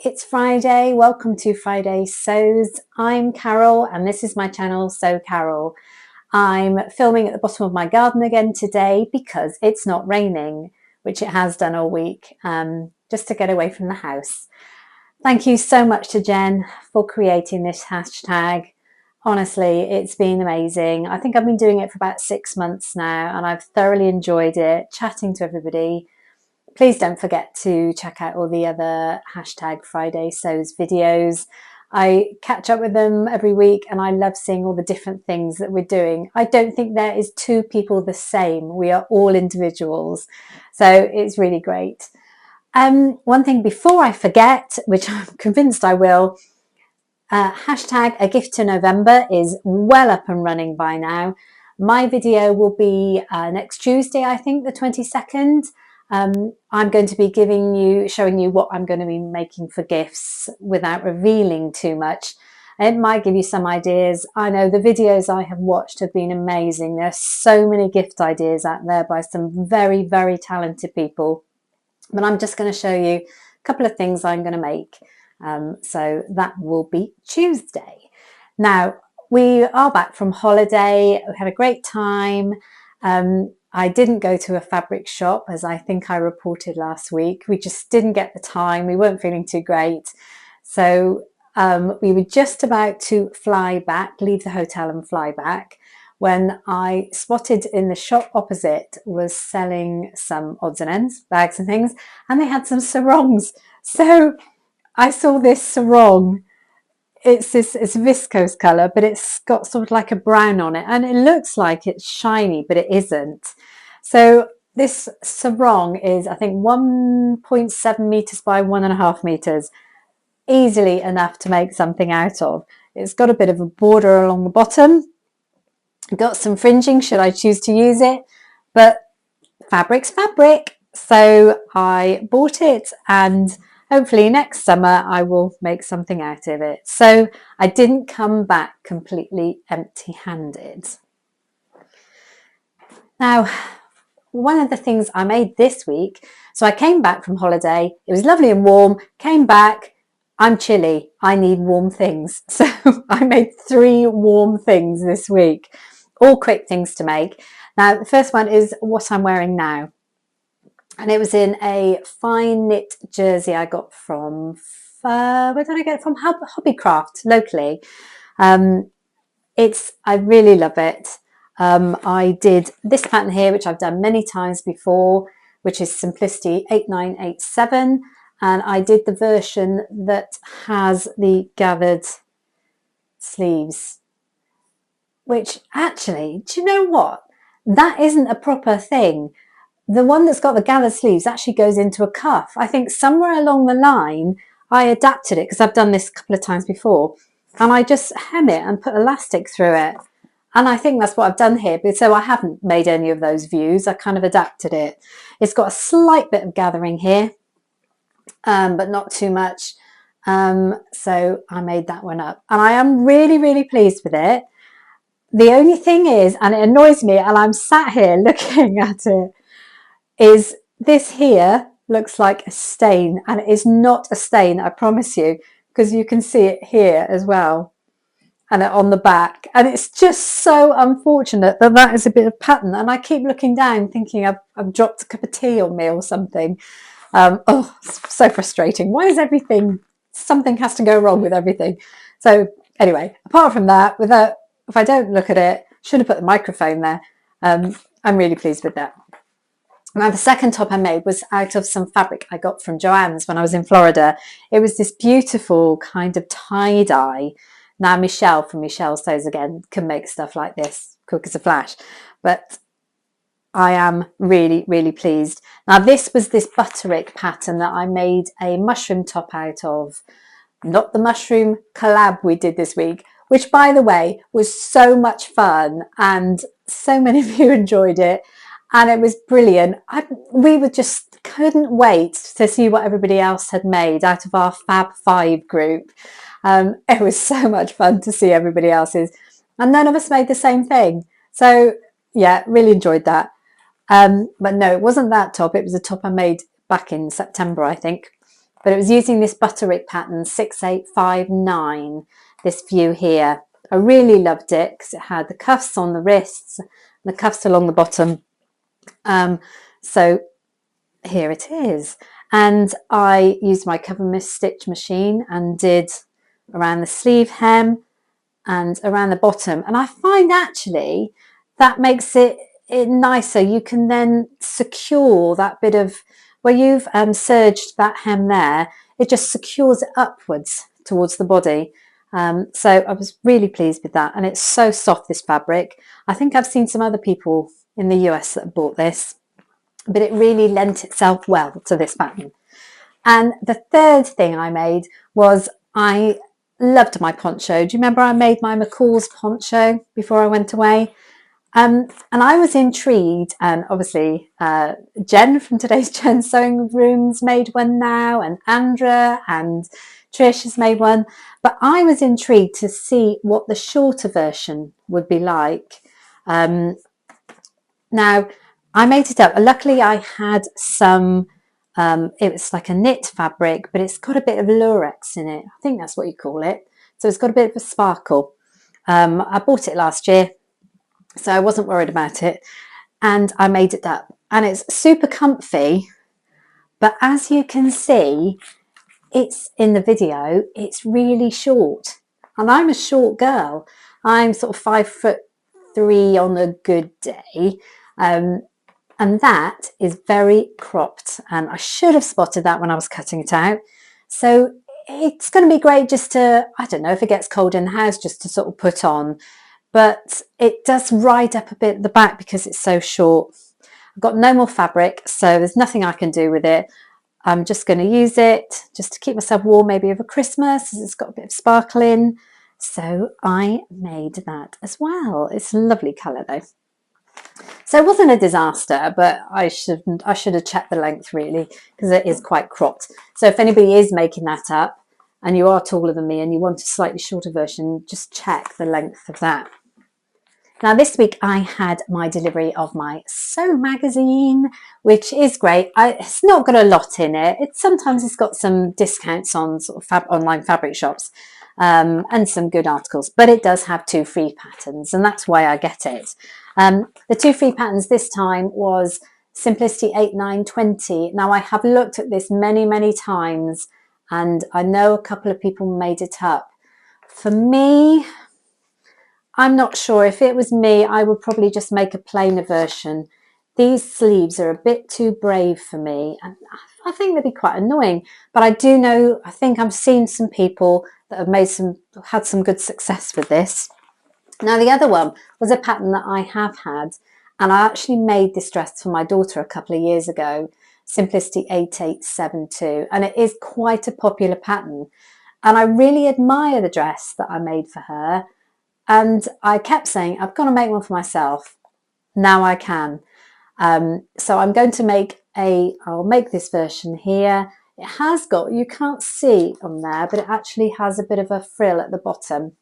it's Friday. Welcome to Friday Sews. I'm Carole and this is my channel, Sew Carole. I'm filming at the bottom of my garden again today because it's not raining, which it has done all week, just to get away from the house. Thank you so much to Jen for creating this hashtag. Honestly, it's been amazing. I think I've been doing it for about 6 months now and I've thoroughly enjoyed it, chatting to everybody. Please don't forget to check out all the other hashtag Friday Sews videos. I catch up with them every week and I love seeing all the different things that we're doing. I don't think there is two people the same. We are all individuals. So it's really great. One thing before I forget, which I'm convinced I will, hashtag A Gift to November is well up and running by now. My video will be next Tuesday, I think, the 22nd. I'm going to be showing you what I'm going to be making for gifts without revealing too much. It might give you some ideas. I know the videos I have watched have been amazing. There's so many gift ideas out there by some very, very talented people. But I'm just going to show you a couple of things I'm going to make. So that will be Tuesday. Now, we are back from holiday. We had a great time. I didn't go to a fabric shop, as I think I reported last week. We just didn't get the time. We weren't feeling too great. So we were just about to fly back, leave the hotel and fly back, when I spotted in the shop opposite was selling some odds and ends, bags and things, and they had some sarongs. So I saw this sarong. It's a viscose colour, but it's got sort of like a brown on it and it looks like it's shiny, but it isn't. So this sarong is, I think, 1.7 metres by 1.5 metres, easily enough to make something out of. It's got a bit of a border along the bottom, got some fringing should I choose to use it, but fabric's fabric. So I bought it and hopefully next summer I will make something out of it. So I didn't come back completely empty-handed. Now, one of the things I made this week, so I came back from holiday, it was lovely and warm, came back, I'm chilly, I need warm things. So I made 3 warm things this week, all quick things to make. Now, the first one is what I'm wearing now. And it was in a fine knit jersey I got from, where did I get it from? Hobbycraft, locally. I really love it. I did this pattern here, which I've done many times before, which is Simplicity 8987. And I did the version that has the gathered sleeves, which actually, do you know what? That isn't a proper thing. The one that's got the gathered sleeves actually goes into a cuff. I think somewhere along the line, I adapted it because I've done this a couple of times before, and I just hem it and put elastic through it. And I think that's what I've done here. So I haven't made any of those views. I kind of adapted it. It's got a slight bit of gathering here, but not too much. So I made that one up and I am really, really pleased with it. The only thing is, and it annoys me, and I'm sat here looking at it, is this here looks like a stain, and it is not a stain, I promise you, because you can see it here as well and on the back, and it's just so unfortunate that that is a bit of pattern, and I keep looking down thinking I've dropped a cup of tea on me or something. Oh, it's so frustrating. Why is something has to go wrong with everything? So anyway, apart from that, if I don't look at it, should have put the microphone there. I'm really pleased with that. Now, the second top I made was out of some fabric I got from Joann's when I was in Florida. It was this beautiful kind of tie-dye. Now, Michelle from Michelle Sews Again can make stuff like this, quick as a flash. But I am really, really pleased. Now, this was this Butterick pattern that I made a mushroom top out of. Not the mushroom collab we did this week, which, by the way, was so much fun and so many of you enjoyed it. And it was brilliant. We just couldn't wait to see what everybody else had made out of our Fab 5 group. It was so much fun to see everybody else's. And none of us made the same thing. So, yeah, really enjoyed that. But no, it wasn't that top. It was a top I made back in September, I think. but it was using this Butterick pattern 6859, this view here. I really loved it because it had the cuffs on the wrists, the cuffs along the bottom. So here it is. And I used my cover stitch machine and did around the sleeve hem and around the bottom. And I find actually that makes it nicer. You can then secure that bit of where you've serged that hem there. It just secures it upwards towards the body. So I was really pleased with that. And it's so soft, this fabric. I think I've seen some other people in the US that bought this, but it really lent itself well to this pattern. And the third thing I made was, I loved my poncho. Do you remember I made my McCalls poncho before I went away? And I was intrigued, and obviously Jen from today's Jen Sewing Room's made one now, and Andra and Trish has made one, but I was intrigued to see what the shorter version would be like. Now, I made it up. Luckily, I had some, it was like a knit fabric, but it's got a bit of lurex in it. I think that's what you call it. So it's got a bit of a sparkle. I bought it last year, so I wasn't worried about it. And I made it up. And it's super comfy. But as you can see, it's in the video, it's really short. And I'm a short girl. I'm sort of 5'3" on a good day. And that is very cropped, and I should have spotted that when I was cutting it out. So it's going to be great just to, I don't know, if it gets cold in the house, just to sort of put on. But it does ride up a bit at the back because it's so short. I've got no more fabric, so there's nothing I can do with it. I'm just going to use it just to keep myself warm, maybe over Christmas, as it's got a bit of sparkle in. So I made that as well. It's a lovely colour though. So it wasn't a disaster, but I should have checked the length really, because it is quite cropped. So if anybody is making that up and you are taller than me and you want a slightly shorter version, just check the length of that. Now this week I had my delivery of my Sew magazine, which is great. It's not got a lot in it. Sometimes it's got some discounts on sort of online fabric shops and some good articles, but it does have 2 free patterns, and that's why I get it. The 2 free patterns this time was Simplicity 8920. Now I have looked at this many times, and I know a couple of people made it up. For me, I'm not sure. If it was me, I would probably just make a plainer version. These sleeves are a bit too brave for me, and I think they'd be quite annoying. But I do know, I think I've seen some people that have had some good success with this. Now the other one was a pattern that I have had, and I actually made this dress for my daughter a couple of years ago, Simplicity 8872, and it is quite a popular pattern. And I really admire the dress that I made for her. And I kept saying, I've got to make one for myself. Now I can. So I'm going to make I'll make this version here. It has got, you can't see on there, but it actually has a bit of a frill at the bottom.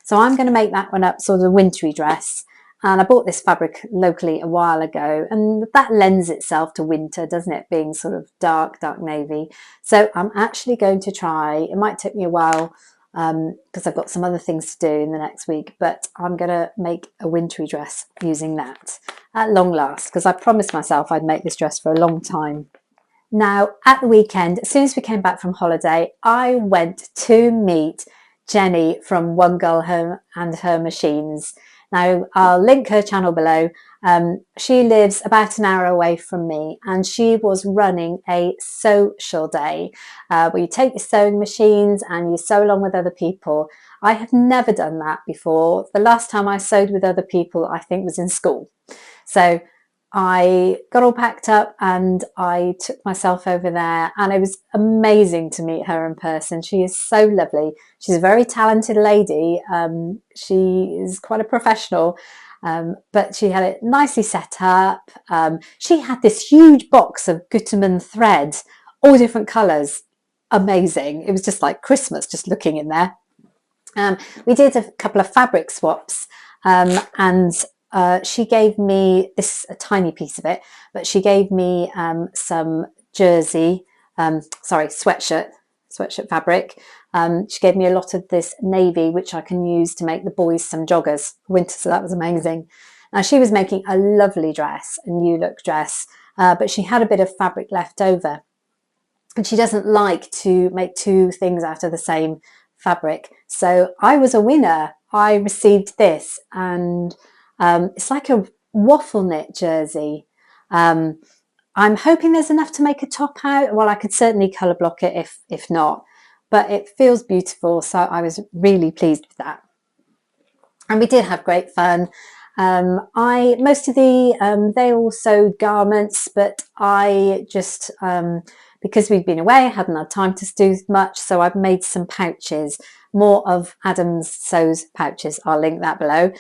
So I'm going to make that one up, sort of a wintry dress. And I bought this fabric locally a while ago, and that lends itself to winter, doesn't it? Being sort of dark navy. So I'm actually going to try, it might take me a while, because I've got some other things to do in the next week, but I'm going to make a wintry dress using that at long last, because I promised myself I'd make this dress for a long time. Now, at the weekend, as soon as we came back from holiday, I went to meet Jennie from One Girl Home and Her Machines. Now, I'll link her channel below. She lives about an hour away from me, and she was running a Sewcial day where you take your sewing machines and you sew along with other people. I have never done that before. The last time I sewed with other people, I think, was in school. So I got all packed up and I took myself over there, and it was amazing to meet her in person. She is so lovely. She's a very talented lady. She is quite a professional, but she had it nicely set up. She had this huge box of Gutermann thread, all different colours. Amazing. It was just like Christmas, just looking in there. We did a couple of fabric swaps, and she gave me this, a tiny piece of it, but she gave me some jersey sorry, sweatshirt fabric. She gave me a lot of this navy, which I can use to make the boys some joggers for winter, so that was amazing. Now she was making a lovely dress, a new look dress, but she had a bit of fabric left over, and she doesn't like to make two things out of the same fabric. So I was a winner. I received this, and it's like a waffle knit jersey. I'm hoping there's enough to make a top out. Well, I could certainly colour block it if not, but it feels beautiful. So I was really pleased with that. And we did have great fun. Most of they all sewed garments, but I just, because we've been away, I hadn't had time to do much. So I've made some pouches, more of Adam's Sews pouches. I'll link that below.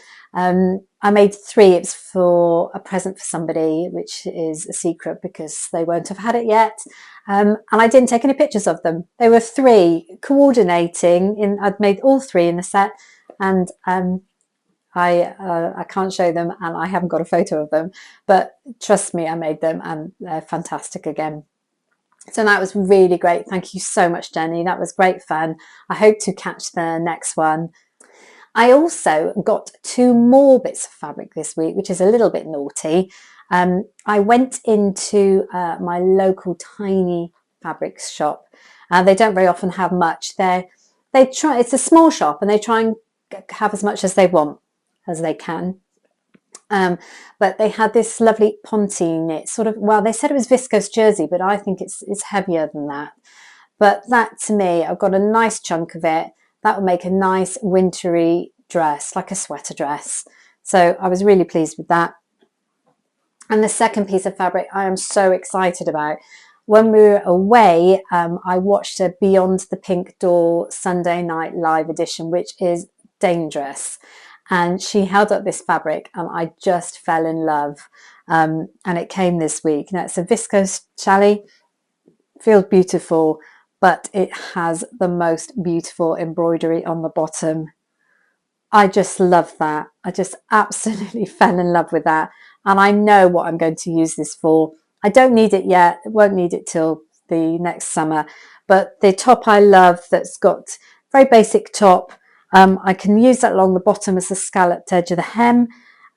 I made 3. It's for a present for somebody, which is a secret because they won't have had it yet. And I didn't take any pictures of them. They were 3 coordinating. I'd made all 3 in the set, and I can't show them, and I haven't got a photo of them, but trust me, I made them and they're fantastic again. So that was really great. Thank you so much, Jennie. That was great fun. I hope to catch the next one. I also got 2 more bits of fabric this week, which is a little bit naughty. I went into my local tiny fabrics shop. They don't very often have much. It's a small shop, and they try and have as much as they want, as they can. But they had this lovely ponte knit, sort of, well, they said it was viscose jersey, but I think it's heavier than that. But that, to me, I've got a nice chunk of it. That would make a nice wintry dress, like a sweater dress. So I was really pleased with that. And the second piece of fabric I am so excited about. When we were away, I watched a Beyond the Pink Door Sunday night live edition, which is dangerous. And she held up this fabric and I just fell in love. And it came this week. Now it's a viscose challis, feels beautiful, but it has the most beautiful embroidery on the bottom. I just love that. I just absolutely fell in love with that. And I know what I'm going to use this for. I don't need it yet. I won't need it till the next summer. But the top I love, that's got very basic top. I can use that along the bottom as the scalloped edge of the hem.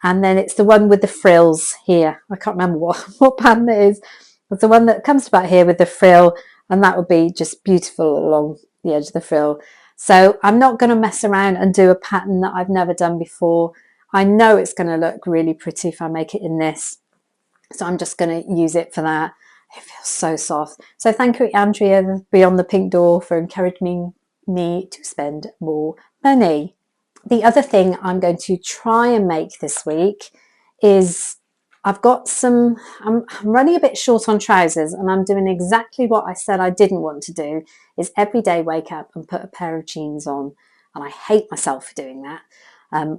And then it's the one with the frills here. I can't remember what pattern it is. But the one that comes about here with the frill. And that would be just beautiful along the edge of the frill. So I'm not going to mess around and do a pattern that I've never done before. I know it's going to look really pretty if I make it in this. So I'm just going to use it for that. It feels so soft. So thank you, Andrea, Beyond the Pink Door, for encouraging me to spend more money. The other thing I'm going to try and make this week is I'm running a bit short on trousers, and I'm doing exactly what I said I didn't want to do, is every day wake up and put a pair of jeans on. And I hate myself for doing that.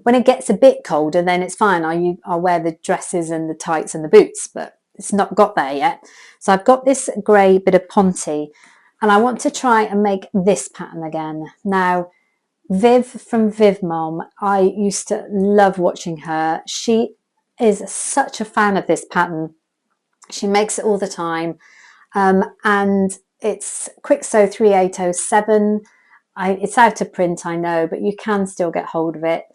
When it gets a bit colder, then it's fine. I'll wear the dresses and the tights and the boots, but it's not got there yet. So I've got this grey bit of ponte, and I want to try and make this pattern again. Now, Viv from Viv Mom, I used to love watching her. She is such a fan of this pattern. She makes it all the time. And it's Quick Sew 3807. It's out of print, I know, but you can still get hold of it.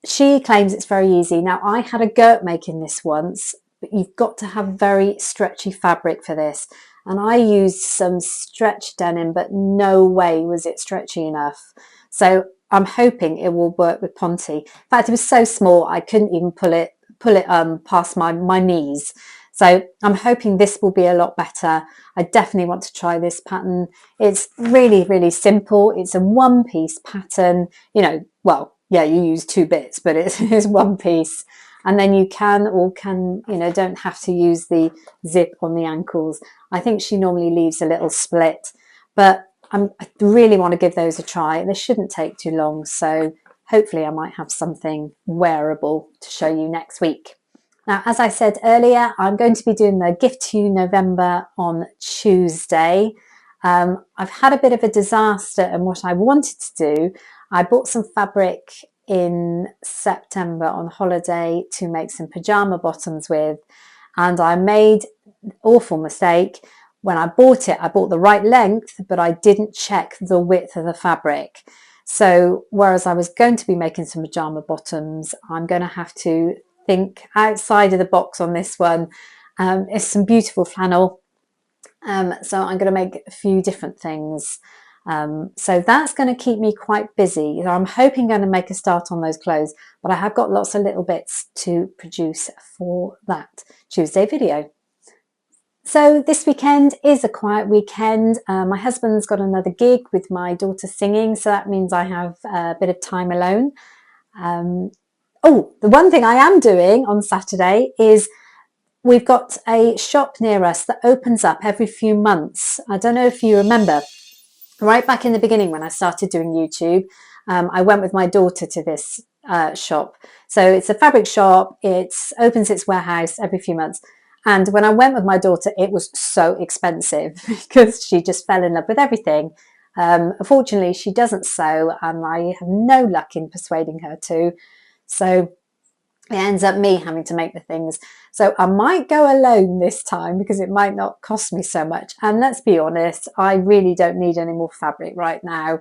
She claims it's very easy. Now, I had a go at making this once, but you've got to have very stretchy fabric for this. And I used some stretch denim, but no way was it stretchy enough. So I'm hoping it will work with ponte. In fact, it was so small I couldn't even pull it past my knees. So I'm hoping this will be a lot better. I definitely want to try this pattern. It's really, really simple. It's a one-piece pattern. Well, yeah, you use 2 bits, but it's one piece. And then you don't have to use the zip on the ankles. I think she normally leaves a little split, but I really want to give those a try. They shouldn't take too long. So hopefully I might have something wearable to show you next week. Now, as I said earlier, I'm going to be doing the GifttoNovember on Tuesday. I've had a bit of a disaster in what I wanted to do. I bought some fabric in September on holiday to make some pajama bottoms with, and I made awful mistake. When I bought it, I bought the right length, but I didn't check the width of the fabric. So whereas I was going to be making some pajama bottoms, I'm going to have to think outside of the box on this one. It's some beautiful flannel. So I'm going to make a few different things. So that's going to keep me quite busy. I'm hoping I'm going to make a start on those clothes, but I have got lots of little bits to produce for that Tuesday video. So this weekend is a quiet weekend. My husband's got another gig with my daughter singing, so that means I have a bit of time alone. Oh, the one thing I am doing on Saturday is we've got a shop near us that opens up every few months. I don't know if you remember, right back in the beginning when I started doing YouTube, I went with my daughter to this shop. So it's a fabric shop. It opens its warehouse every few months. And when I went with my daughter, it was so expensive because she just fell in love with everything. Unfortunately, she doesn't sew, and I have no luck in persuading her to. So it ends up me having to make the things. So I might go alone this time because it might not cost me so much. And let's be honest, I really don't need any more fabric right now.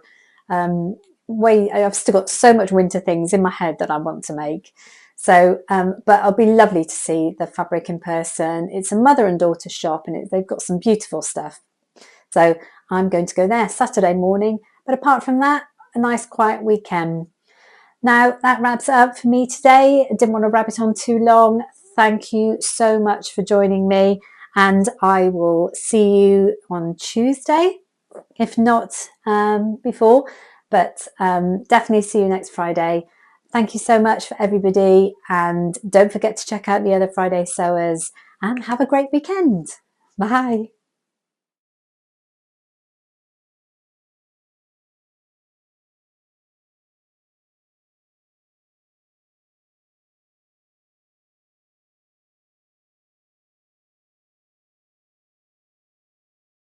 I've still got so much winter things in my head that I want to make. So, but it'll be lovely to see the fabric in person. It's a mother and daughter shop, and they've got some beautiful stuff. So I'm going to go there Saturday morning. But apart from that, a nice quiet weekend. Now that wraps it up for me today. I didn't want to wrap it on too long. Thank you so much for joining me, and I will see you on Tuesday, if not before, but definitely see you next Friday. Thank you so much for everybody, and don't forget to check out the other Friday Sewers, and have a great weekend. Bye.